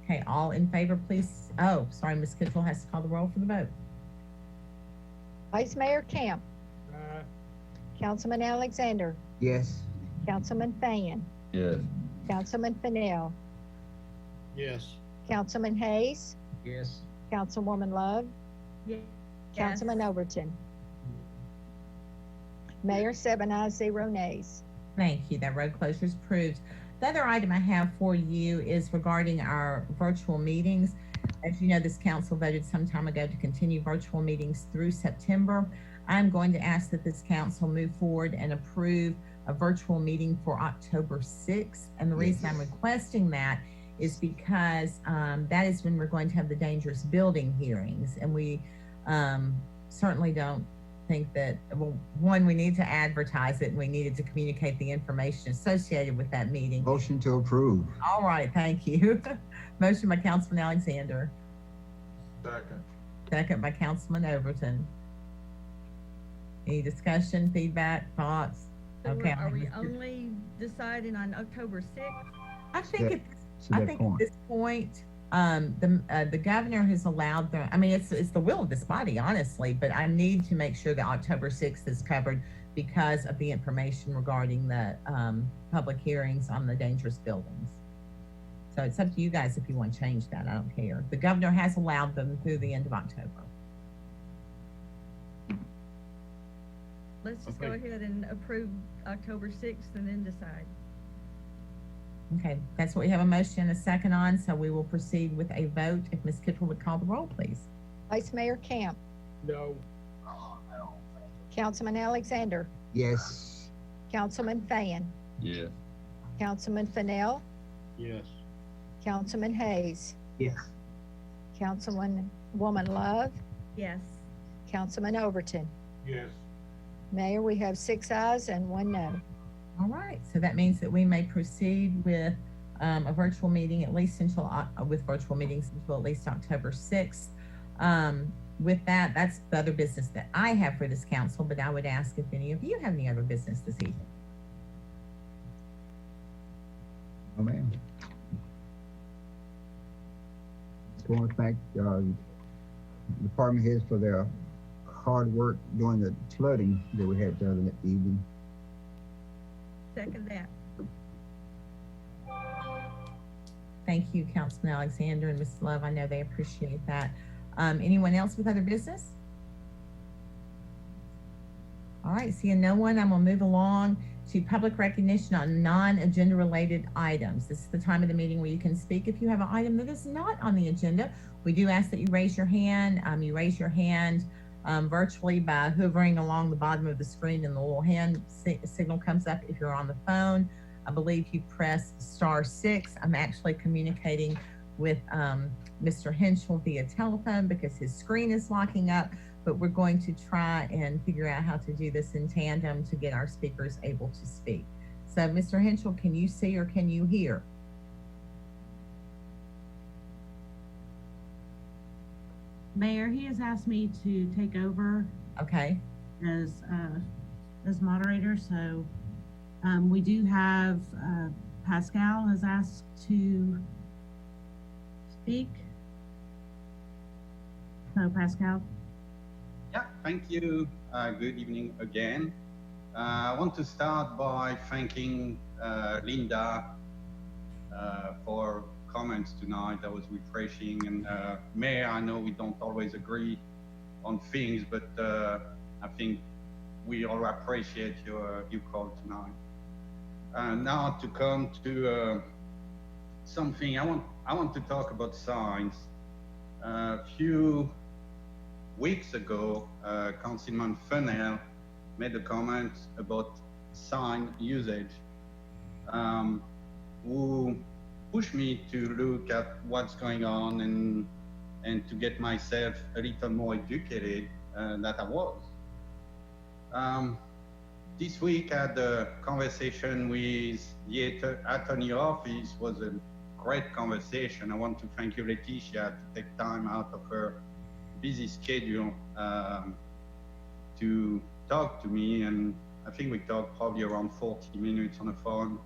Okay, all in favor, please. Oh, sorry, Ms. Kitchell has to call the roll for the vote. Vice Mayor Camp, Aye. Councilman Alexander, Yes. Councilman Fan, Yes. Councilman Fennell, Yes. Councilman Hayes, Yes. Councilwoman Love, Yes. Councilman Overton. Mayor, 7 ayes, 0 nays. Thank you. That road closure is approved. The other item I have for you is regarding our virtual meetings. As you know, this council voted some time ago to continue virtual meetings through September. I'm going to ask that this council move forward and approve a virtual meeting for October 6th. And the reason I'm requesting that is because that is when we're going to have the dangerous building hearings. And we certainly don't think that, well, one, we need to advertise it and we needed to communicate the information associated with that meeting. Motion to approve. All right, thank you. Motion by Councilman Alexander, Second. second by Councilman Overton. Any discussion, feedback, thoughts? So Okay. are we only deciding on October 6th? I think Yeah, at, to I that think point. at this point, the governor has allowed the, I mean, it's the will of this body, honestly, but I need to make sure that October 6th is covered because of the information regarding the public hearings on the dangerous buildings. So it's up to you guys if you want to change that. I don't care. The governor has allowed them through the end of October. Let's just go ahead and approve October 6th and then decide. Okay, that's what we have a motion and a second on, so we will proceed with a vote. If Ms. Kittrell would call the roll, please. Vice Mayor Camp, No. Councilman Alexander, Yes. Councilman Fan, Yes. Councilman Fennell, Yes. Councilman Hayes, Yes. Councilwoman Love, Yes. Councilman Overton. Yes. Mayor, we have 6 ayes and 1 no. All right, so that means that we may proceed with a virtual meeting at least until, with virtual meetings until at least October 6th. With that, that's the other business that I have for this council, but I would ask if any of you have any other business this evening. Oh, man. Just want to thank department heads for their hard work during the flooding that we had the other evening. Second that. Thank you, Councilman Alexander and Ms. Love. I know they appreciate that. Anyone else with other business? All right, seeing no one, I'm gonna move along to public recognition on non-agenda related items. This is the time of the meeting where you can speak if you have an item that is not on the agenda. We do ask that you raise your hand. You raise your hand virtually by hovering along the bottom of the screen, and the little hand signal comes up. If you're on the phone, I believe you press *6. I'm actually communicating with Mr. Henschel via telephone because his screen is locking up, but we're going to try and figure out how to do this in tandem to get our speakers able to speak. So, Mr. Henschel, can you see or can you hear? Mayor, he has asked me to take over. Okay. As moderator, so we do have Pascal has asked to speak. So Pascal. Yeah, thank you. Good evening again. I want to start by thanking Linda for comments tonight. That was refreshing. And Mayor, I know we don't always agree on things, but I think we all appreciate your call tonight. Now to come to something, I want to talk about signs. A few weeks ago, Councilman Fennell made a comment about sign usage, who pushed me to look at what's going on and to get myself a little more educated than I was. This week I had a conversation with the attorney office. It was a great conversation. I want to thank you, Leticia, to take time out of her busy schedule to talk to me, and I think we talked probably around 40 minutes on the phone.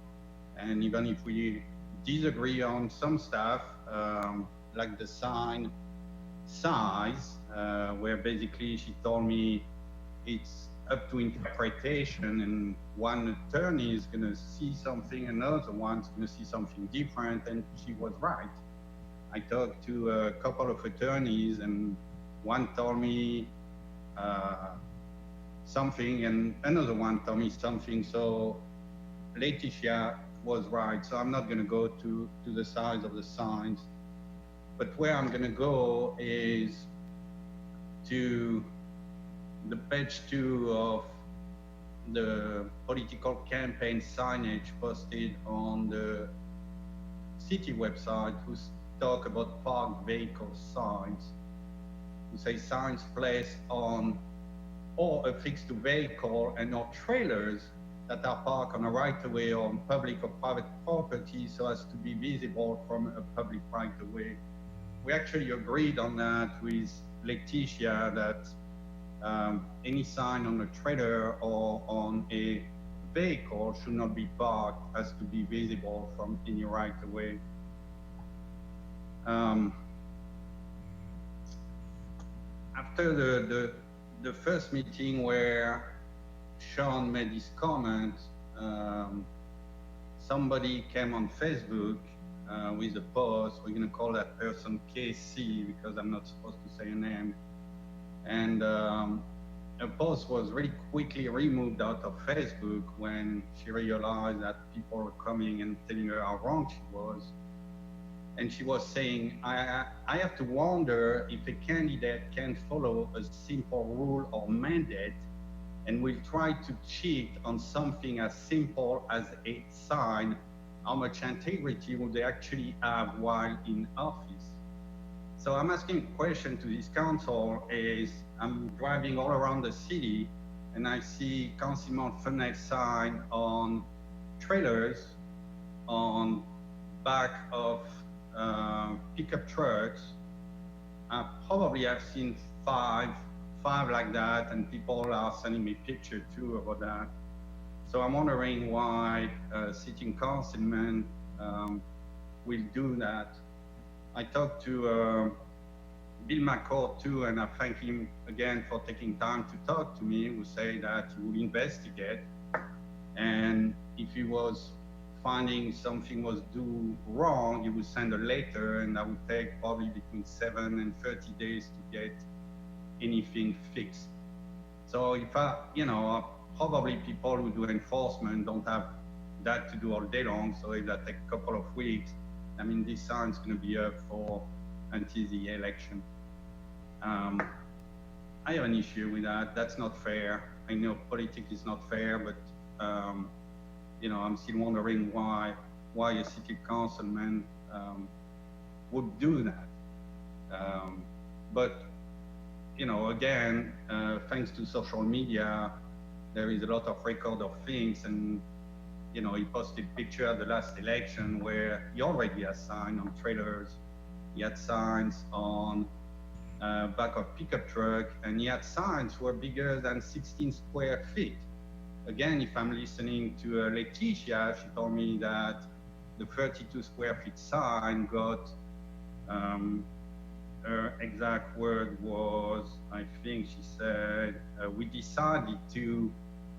And even if we disagree on some stuff, like the sign size, where basically she told me it's up to interpretation, and one attorney is going to see something, another one's going to see something different, and she was right. I talked to a couple of attorneys, and one told me something, and another one told me something. So Leticia was right. So I'm not going to go to the size of the signs, but where I'm going to go is to the page 2 of the political campaign signage posted on the city website, who talk about parked vehicle signs. We say signs placed on or affixed to vehicle and or trailers that are parked on a right-of-way or on public or private property so as to be visible from a public right-of-way. We actually agreed on that with Leticia, that any sign on a trailer or on a vehicle should not be parked as to be visible from any right-of-way. After the first meeting where Sean made his comment, somebody came on Facebook with a post. We're going to call that person KC because I'm not supposed to say a name. And a post was really quickly removed out of Facebook when she realized that people were coming and telling her how wrong she was. And she was saying, I have to wonder if a candidate can follow a simple rule or mandate and will try to cheat on something as simple as a sign. How much integrity would they actually have while in office? So I'm asking a question to this council. Is I'm driving all around the city and I see Councilman Fennell's sign on trailers on back of pickup trucks. I probably have seen five like that, and people are sending me pictures too about that. So I'm wondering why sitting councilman will do that. I talked to Bill McCord too, and I thank him again for taking time to talk to me, who say that he will investigate. And if he was finding something was do wrong, he would send a letter, and that would take probably between 7 and 30 days to get anything fixed. So if probably people who do enforcement don't have that to do all day long. So if that take a couple of weeks, I mean, this sign's going to be up for until the election. I have an issue with that. That's not fair. I know politics is not fair, but I'm still wondering why a city councilman would do that. But again, thanks to social media, there is a lot of record of things, and he posted picture at the last election where he already has signs on trailers. He had signs on back of pickup truck, and he had signs were bigger than 16 square feet. Again, if I'm listening to Leticia, she told me that the 32 square feet sign got, her exact word was, I think she said, we decided to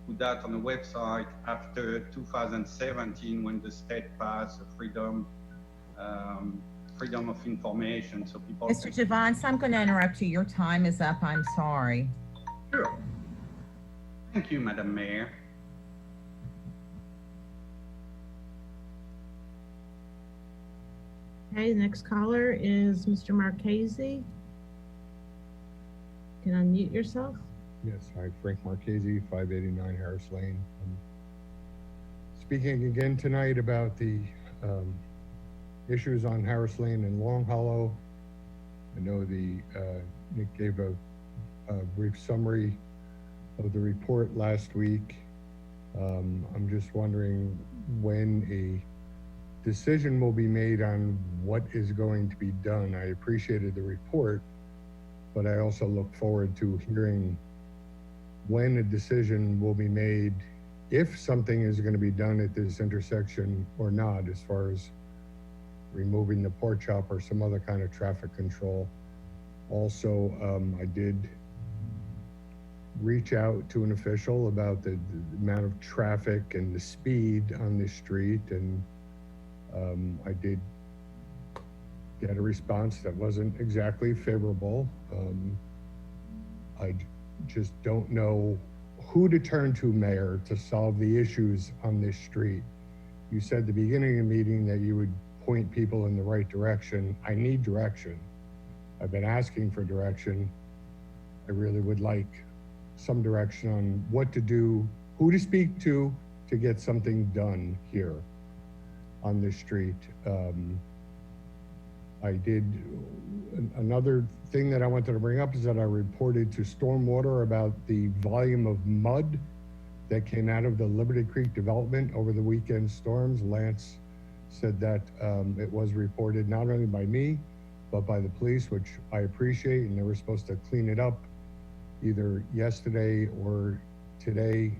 put that on the website after 2017 when the state passed the freedom of information, so people. Mr. Javance, I'm going to interrupt you. Your time is up. I'm sorry. Sure. Thank you, Madam Mayor. Okay, the next caller is Mr. Marchese. You can unmute yourself. Yes, hi, Frank Marchese, 589 Harris Lane. I'm speaking again tonight about the issues on Harris Lane and Long Hollow. I know Nick gave a brief summary of the report last week. I'm just wondering when a decision will be made on what is going to be done. I appreciated the report, but I also look forward to hearing when a decision will be made, if something is going to be done at this intersection or not, as far as removing the pork chop or some other kind of traffic control. Also, I did reach out to an official about the amount of traffic and the speed on this street, and I did get a response that wasn't exactly favorable. I just don't know who to turn to, Mayor, to solve the issues on this street. You said at the beginning of the meeting that you would point people in the right direction. I need direction. I've been asking for direction. I really would like some direction on what to do, who to speak to get something done here on this street. Another thing that I wanted to bring up is that I reported to Stormwater about the volume of mud that came out of the Liberty Creek development over the weekend storms. Lance said that it was reported not only by me, but by the police, which I appreciate, and they were supposed to clean it up either yesterday or today,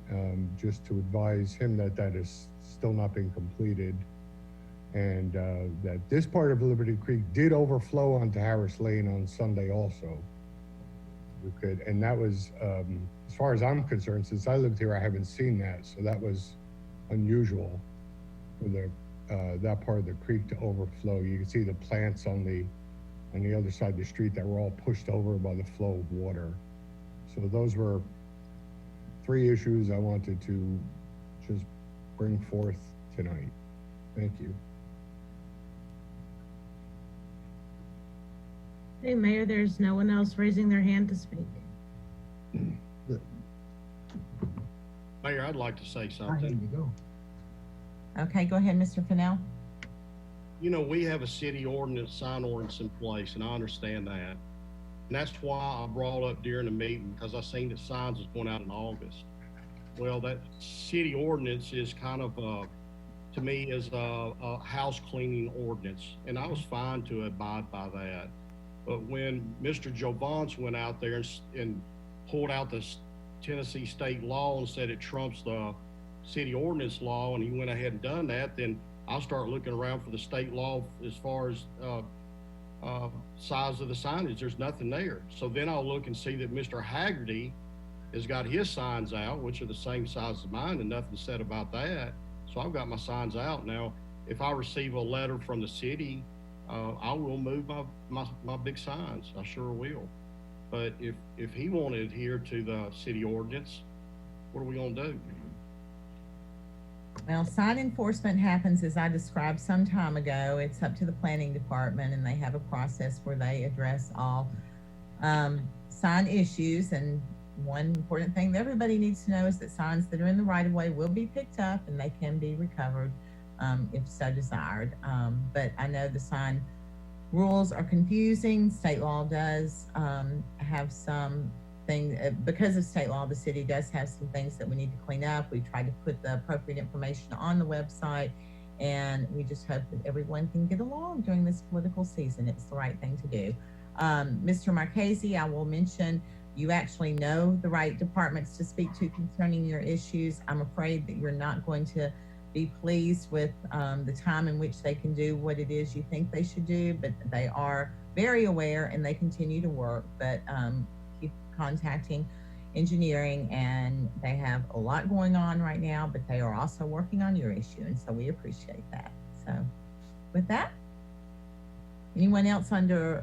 just to advise him that that is still not been completed. And that this part of Liberty Creek did overflow onto Harris Lane on Sunday also. And that was, as far as I'm concerned, since I lived here, I haven't seen that. So that was unusual for that part of the creek to overflow. You can see the plants on the other side of the street that were all pushed over by the flow of water. So those were 3 issues I wanted to just bring forth tonight. Thank you. Hey, Mayor, there's no one else raising their hand to speak. Mayor, I'd like to say There something. you go. Okay, go ahead, Mr. Fennell. We have a city ordinance, sign ordinance in place, and I understand that. And that's why I brought up during the meeting, because I seen that signs was going out in August. Well, that city ordinance is kind of to me is a house cleaning ordinance, and I was fine to abide by that. But when Mr. Jovance went out there and pulled out the Tennessee state law and said it trumps the city ordinance law, and he went ahead and done that, then I'll start looking around for the state law as far as size of the signage. There's nothing there. So then I'll look and see that Mr. Haggerty has got his signs out, which are the same size as mine, and nothing said about that. So I've got my signs out. Now, if I receive a letter from the city, I will move my big signs. I sure will. But if he won't adhere to the city ordinance, what are we gonna do? Well, sign enforcement happens as I described some time ago. It's up to the planning department, and they have a process where they address all sign issues. And one important thing that everybody needs to know is that signs that are in the right of way will be picked up and they can be recovered if so desired. But I know the sign rules are confusing. State law does have some things, because of state law, the city does have some things that we need to clean up. We tried to put the appropriate information on the website, and we just hope that everyone can get along during this political season. It's the right thing to do. Mr. Marchese, I will mention, you actually know the right departments to speak to concerning your issues. I'm afraid that you're not going to be pleased with the time in which they can do what it is you think they should do, but they are very aware and they continue to work. But keep contacting engineering, and they have a lot going on right now, but they are also working on your issue, and so we appreciate that. So with that, anyone else under,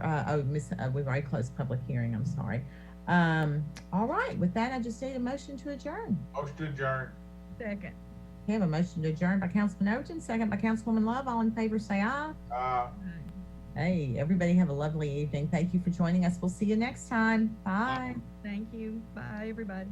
we've already closed public hearing, I'm sorry. All right, with that, I just need a motion to adjourn. Motion to adjourn. Second. Okay, I have a motion to adjourn by Councilman Overton, second by Councilwoman Love. All in favor, say aye. Hey, everybody have a lovely evening. Thank you for joining us. We'll see you next time. Bye. Thank you. Bye, everybody.